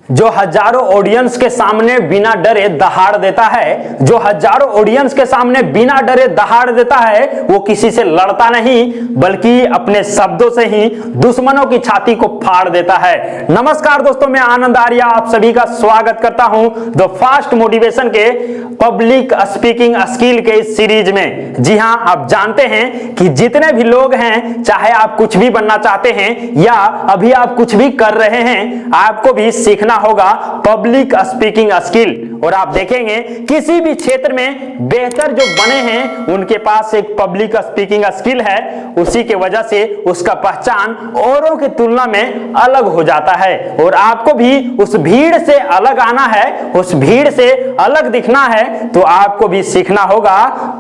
जो हजारों ऑडियंस के सामने बिना डरे दहाड़ देता है, जो हजारों ऑडियंस के सामने बिना डरे दहाड़ देता है, वो किसी से लड़ता नहीं बल्कि अपने शब्दों से ही दुश्मनों की छाती को फाड़ देता है। नमस्कार दोस्तों, मैं आनंद आर्या आप सभी का स्वागत करता हूं द फास्ट मोटिवेशन के पब्लिक स्पीकिंग स्किल के इस सीरीज में। जी हां, आप जानते हैं कि जितने भी लोग हैं, चाहे आप कुछ भी बनना चाहते हैं या अभी आप कुछ भी कर रहे हैं, आपको भी सीखना होगा पब्लिक स्पीकिंग स्किल। और आप देखेंगे किसी भी क्षेत्र में बेहतर जो बने हैं उनके पास एक पब्लिक स्पीकिंग स्किल है, उसी के वजह से उसका पहचान औरों की तुलना में अलग हो जाता है। और आपको भी उस भीड़ से अलग आना है, उस भीड़ से अलग दिखना है, तो आपको भी सीखना होगा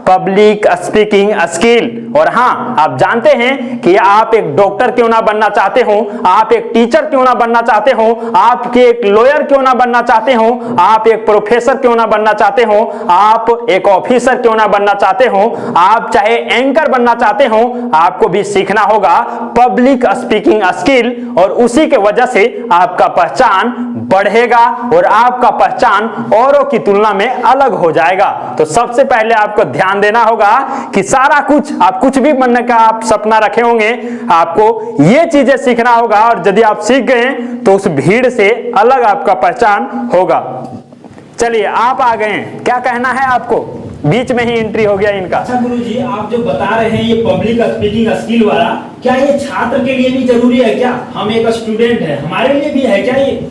पब्लिक स्पीकिंग स्किल। और हां, आप जानते हैं कि आप एक डॉक्टर क्यों ना बनना चाहते हो, आप एक टीचर क्यों ना बनना चाहते हो, आप एक लॉयर क्यों ना बनना चाहते हो, आप एक प्रोफेसर क्यों ना बनना चाहते हो, आप एक ऑफिसर क्यों ना बनना चाहते हो, आप चाहे एंकर बनना चाहते हो, आपको भी सीखना होगा पब्लिक स्पीकिंग स्किल। और उसी के वजह से आपका पहचान बढ़ेगा और आपका पहचान औरों की तुलना में अलग हो जाएगा। तो सबसे पहले आपको ध्यान देना होगा कि सारा कुछ, आप कुछ भी बनने का आप सपना रखे होंगे, आपको ये चीजें सीखना होगा। और यदि आप सीख गए तो उस भीड़ से अलग आपका पहचान होगा। चलिए, आप आ गए हैं, क्या कहना है आपको? बीच में ही एंट्री हो गया इनका। अच्छा गुरुजी, आप जो बता रहे हैं ये पब्लिक स्पीकिंग स्किल वाला, क्या ये छात्र के लिए भी जरूरी है? क्या हम एक स्टूडेंट है, हमारे लिए भी है क्या ये?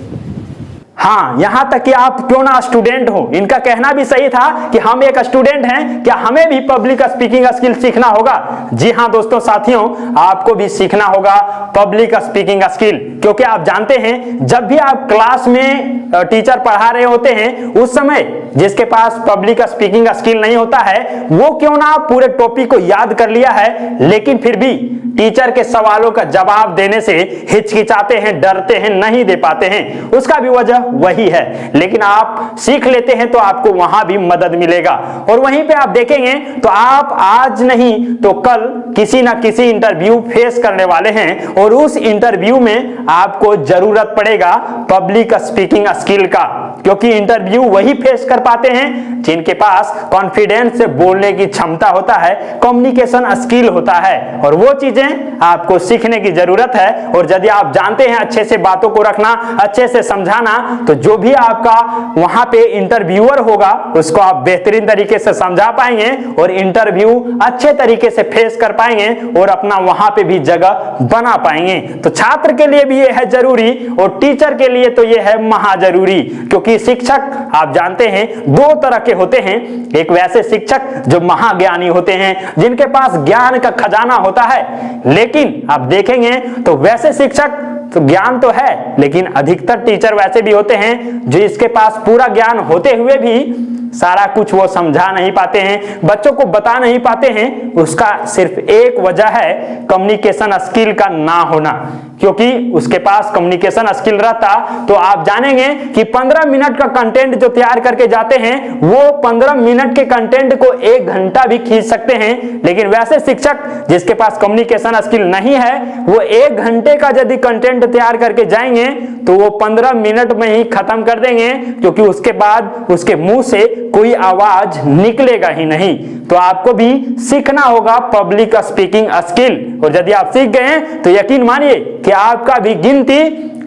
हाँ, यहां तक कि आप क्यों ना स्टूडेंट हो, इनका कहना भी सही था कि हम एक स्टूडेंट हैं, क्या हमें भी पब्लिक स्पीकिंग स्किल सीखना होगा? जी हां दोस्तों, साथियों, आपको भी सीखना होगा पब्लिक स्पीकिंग स्किल। क्योंकि आप जानते हैं, जब भी आप क्लास में टीचर पढ़ा रहे होते हैं, उस समय जिसके पास पब्लिक स्पीकिंग स्किल नहीं होता है, वो क्यों ना पूरे टॉपिक को याद कर लिया है, लेकिन फिर भी टीचर के सवालों का जवाब देने से हिचकिचाते हैं, डरते हैं, नहीं दे पाते हैं। उसका भी वजह वही है। लेकिन आप सीख लेते हैं तो आपको वहां भी मदद मिलेगा। और वहीं पे आप देखेंगे तो आप आज नहीं तो कल किसी ना किसी इंटरव्यू फेस करने वाले हैं, और उस इंटरव्यू में आपको जरूरत पड़ेगा पब्लिक स्पीकिंग स्किल का। क्योंकि इंटरव्यू वही फेस कर पाते हैं जिनके पास कॉन्फिडेंस से बोलने की क्षमता होता है, कम्युनिकेशन स्किल होता है। और वो चीजें आपको सीखने की जरूरत है। और यदि आप जानते हैं अच्छे से बातों को रखना, अच्छे से समझाना, तो जो भी आपका वहां पे इंटरव्यूअर होगा उसको आप बेहतरीन तरीके से समझा पाएंगे और इंटरव्यू अच्छे तरीके से फेस कर पाएंगे और अपना वहां पे भी जगह बना पाएंगे। तो छात्र के लिए भी ये है जरूरी और टीचर के लिए तो ये है महाजरूरी। क्योंकि शिक्षक आप जानते हैं दो तरह के होते हैं। एक वैसे शिक्षक जो महाज्ञानी होते हैं, जिनके पास ज्ञान का खजाना होता है, लेकिन आप देखेंगे तो वैसे शिक्षक तो ज्ञान तो है, लेकिन अधिकतर टीचर वैसे भी होते हैं जो इसके पास पूरा ज्ञान होते हुए भी सारा कुछ वो समझा नहीं पाते हैं, बच्चों को बता नहीं पाते हैं। उसका सिर्फ एक वजह है कम्युनिकेशन स्किल का ना होना। क्योंकि उसके पास कम्युनिकेशन स्किल रहता तो आप जानेंगे कि 15 मिनट का कंटेंट जो तैयार करके जाते हैं, वो 15 मिनट के कंटेंट को 1 घंटा भी खींच सकते हैं। लेकिन वैसे शिक्षक जिसके पास कम्युनिकेशन स्किल नहीं है, वो 1 घंटे का यदि कंटेंट तैयार करके जाएंगे तो वो 15 मिनट में ही खत्म कर देंगे, क्योंकि उसके बाद उसके मुंह से कोई आवाज निकलेगा ही नहीं। तो आपको भी सीखना होगा पब्लिक स्पीकिंग स्किल। और यदि आप सीख गए हैं तो यकीन मानिए कि आपका भी गिनती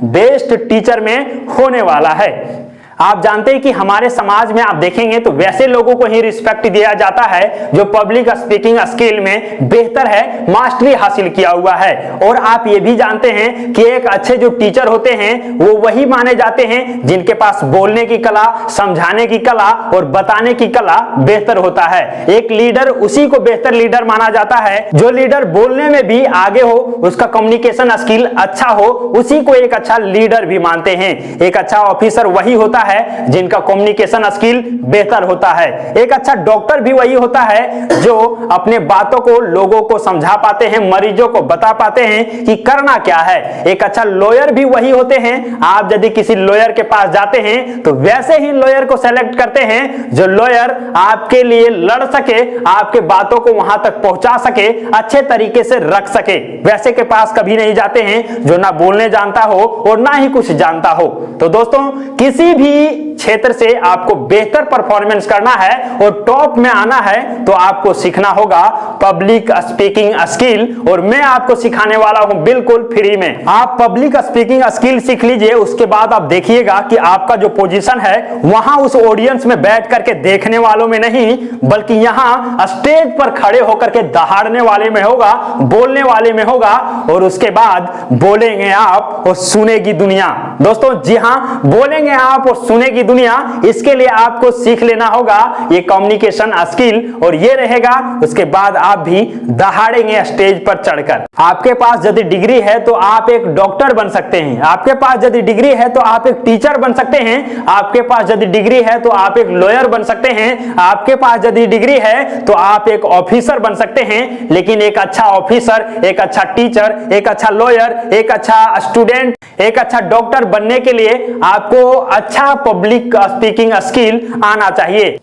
बेस्ट टीचर में होने वाला है। आप जानते हैं कि हमारे समाज में आप देखेंगे तो वैसे लोगों को ही रिस्पेक्ट दिया जाता है जो पब्लिक स्पीकिंग स्किल में बेहतर है, मास्टरी हासिल किया हुआ है। और आप ये भी जानते हैं कि एक अच्छे जो टीचर होते हैं वो वही माने जाते हैं जिनके पास बोलने की कला, समझाने की कला और बताने की कला बेहतर होता है। एक लीडर उसी को बेहतर लीडर माना जाता है जो लीडर बोलने में भी आगे हो, उसका कम्युनिकेशन स्किल अच्छा हो, उसी को एक अच्छा लीडर भी मानते हैं। एक अच्छा ऑफिसर वही होता है जिनका कम्युनिकेशन स्किल बेहतर होता है। एक अच्छा डॉक्टर भी वही होता है जो अपने बातों को लोगों को समझा पाते हैं, मरीजों को बता पाते हैं कि करना क्या है। एक अच्छा लॉयर भी वही होते हैं। आप यदि किसी लॉयर के पास जाते हैं तो वैसे ही लॉयर को सेलेक्ट करते हैं जो लॉयर आपके लिए लड़ सके, आपके बातों को वहां तक पहुंचा सके, अच्छे तरीके से रख सके। वैसे के पास कभी नहीं जाते हैं जो ना बोलने जानता हो और ना ही कुछ जानता हो। तो दोस्तों, किसी भी क्षेत्र से आपको बेहतर परफॉर्मेंस करना है और टॉप में आना है तो आपको सीखना होगा पब्लिक स्पीकिंग स्किल, और मैं आपको सिखाने वाला हूं बिल्कुल फ्री में। आप पब्लिक स्पीकिंग स्किल सीख लीजिए, उसके बाद आप देखिएगा कि आपका जो पोजीशन है वहां उस ऑडियंस में बैठ करके देखने वालों में नहीं, बल्कि यहां स्टेज पर खड़े होकर के दहाड़ने वाले में होगा, बोलने वाले में होगा, और उसके बाद बोलेंगे आप और सुनेगी दुनिया। दोस्तों जी हां, बोलेंगे आप और सुनेगी दुनिया, इसके लिए आपको सीख लेना होगा ये कम्युनिकेशन स्किल, और ये रहेगा उसके बाद आप भी दहाड़ेंगे स्टेज पर चढ़कर। आपके पास यदि डिग्री है तो आप एक डॉक्टर बन सकते हैं, आपके पास यदि डिग्री है तो आप एक टीचर बन सकते हैं, आपके पास यदि डिग्री है तो आप एक लॉयर बन सकते हैं, आपके पास यदि डिग्री है तो आप एक ऑफिसर बन सकते हैं। लेकिन एक अच्छा ऑफिसर, एक अच्छा टीचर, एक अच्छा लॉयर, एक अच्छा स्टूडेंट, एक अच्छा डॉक्टर बनने के लिए आपको अच्छा पब्लिक स्पीकिंग स्किल आना चाहिए।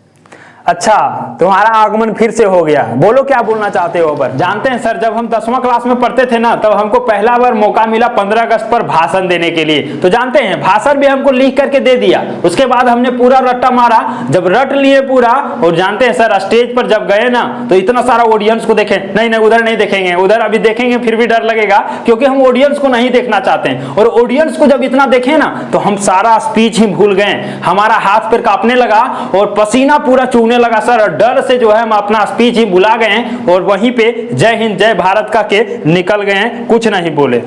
अच्छा, तुम्हारा आगमन फिर से हो गया, बोलो क्या बोलना चाहते हो। पर जानते हैं सर, जब हम 10वां क्लास में पढ़ते थे ना, तब हमको पहला बार मौका मिला 15 अगस्त पर भाषण देने के लिए। तो जानते हैं, भाषण भी हमको लिख करके दे दिया, उसके बाद हमने पूरा रट्टा मारा। जब रट लिए पूरा, और जानते हैं सर, स्टेज पर जब गए ना तो इतना सारा ऑडियंस को देखे, नहीं उधर नहीं देखेंगे, उधर अभी देखेंगे फिर भी डर लगेगा, क्योंकि हम ऑडियंस को नहीं देखना चाहते हैं। और ऑडियंस को जब इतना देखे ना तो हम सारा स्पीच ही भूल गए, हमारा हाथ पैर कांपने लगा और पसीना पूरा चूहने लगा सर। डर से जो है हम अपना स्पीच ही भुला गए और वहीं पे जय हिंद जय भारत का के निकल गए, कुछ नहीं बोले।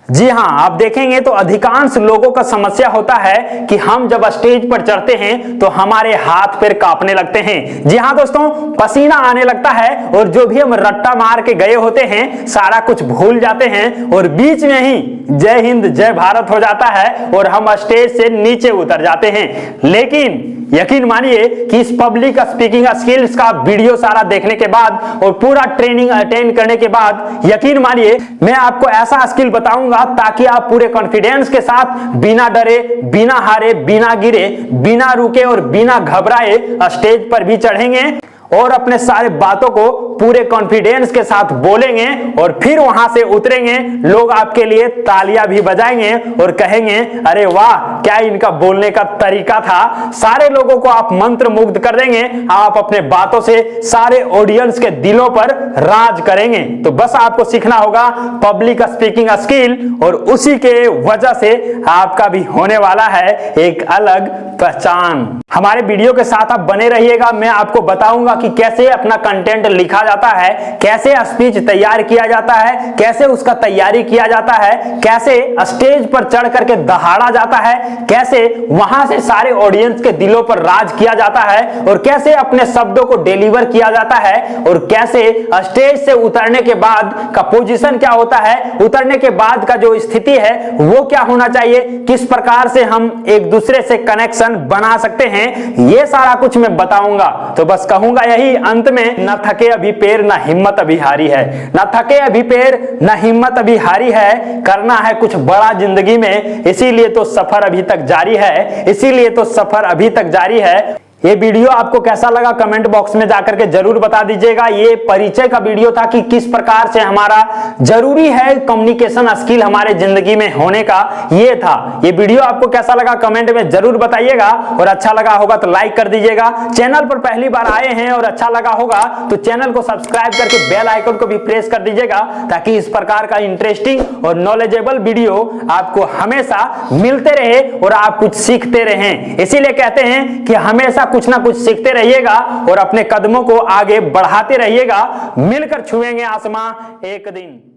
जी हां, आप देखेंगे तो अधिकांश लोगों का समस्या होता है कि हम जब स्टेज पर चढ़ते हैं तो हमारे हाथ पैर कांपने लगते हैं। जी हां दोस्तों, पसीना आने लगता है और जो भी हम रट्टा मार के गए होते हैं सारा कुछ भूल जाते हैं और बीच में ही जय हिंद जय भारत हो जाता है और हम स्टेज से नीचे उतर जाते हैं। लेकिन यकीन मानिए कि इस पब्लिक स्पीकिंग स्किल्स का वीडियो सारा देखने के बाद और पूरा ट्रेनिंग अटेंड करने के बाद यकीन मानिए मैं आपको ऐसा स्किल बताऊंगा ताकि आप पूरे कॉन्फिडेंस के साथ बिना डरे, बिना हारे, बिना गिरे, बिना रुके और बिना घबराए स्टेज पर भी चढ़ेंगे और अपने सारे बातों को पूरे कॉन्फिडेंस के साथ बोलेंगे और फिर वहां से उतरेंगे। लोग आपके लिए तालियां भी बजाएंगे और कहेंगे अरे वाह, क्या इनका बोलने का तरीका था। सारे लोगों को आप मंत्र मुग्ध कर देंगे, आप अपने बातों से सारे ऑडियंस के दिलों पर राज करेंगे। तो बस आपको सीखना होगा पब्लिक स्पीकिंग स्किल और उसी के वजह से आपका भी होने वाला है एक अलग पहचान। हमारे वीडियो के साथ आप बने रहिएगा, मैं आपको बताऊंगा कि कैसे अपना कंटेंट लिखा जाता है, कैसे स्पीच तैयार किया जाता है, कैसे उसका तैयारी किया जाता है, कैसे स्टेज पर चढ़ करके दहाड़ा जाता है, कैसे वहां से सारे ऑडियंस के दिलों पर राज किया जाता है और कैसे अपने शब्दों को डिलीवर किया जाता है और कैसे स्टेज से उतरने के बाद का पोजीशन क्या होता है, उतरने के बाद का जो स्थिति है वो क्या होना चाहिए, किस प्रकार से हम एक दूसरे से कनेक्शन बना सकते हैं, ये सारा कुछ मैं बताऊंगा। तो बस कहूंगा यही अंत में, न थके अभी पैर न हिम्मत अभी हारी है, न थके अभी पैर न हिम्मत अभी हारी है, करना है कुछ बड़ा जिंदगी में, इसीलिए तो सफर अभी तक जारी है, इसीलिए तो सफर अभी तक जारी है। ये वीडियो आपको कैसा लगा कमेंट बॉक्स में जाकर के जरूर बता दीजिएगा। ये परिचय का वीडियो था कि किस प्रकार से हमारा जरूरी है कम्युनिकेशन स्किल हमारे जिंदगी में होने का, ये था। ये वीडियो आपको कैसा लगा कमेंट में जरूर बताइएगा और अच्छा लगा होगा तो लाइक कर दीजिएगा। चैनल पर पहली बार आए हैं और अच्छा लगा होगा तो चैनल को सब्सक्राइब करके बेल आइकन को भी प्रेस कर दीजिएगा ताकि इस प्रकार का इंटरेस्टिंग और नॉलेजेबल वीडियो आपको हमेशा मिलते रहे और आप कुछ सीखते रहें। इसीलिए कहते हैं कि हमेशा कुछ ना कुछ सीखते रहिएगा और अपने कदमों को आगे बढ़ाते रहिएगा। मिलकर छुएंगे आसमां एक दिन।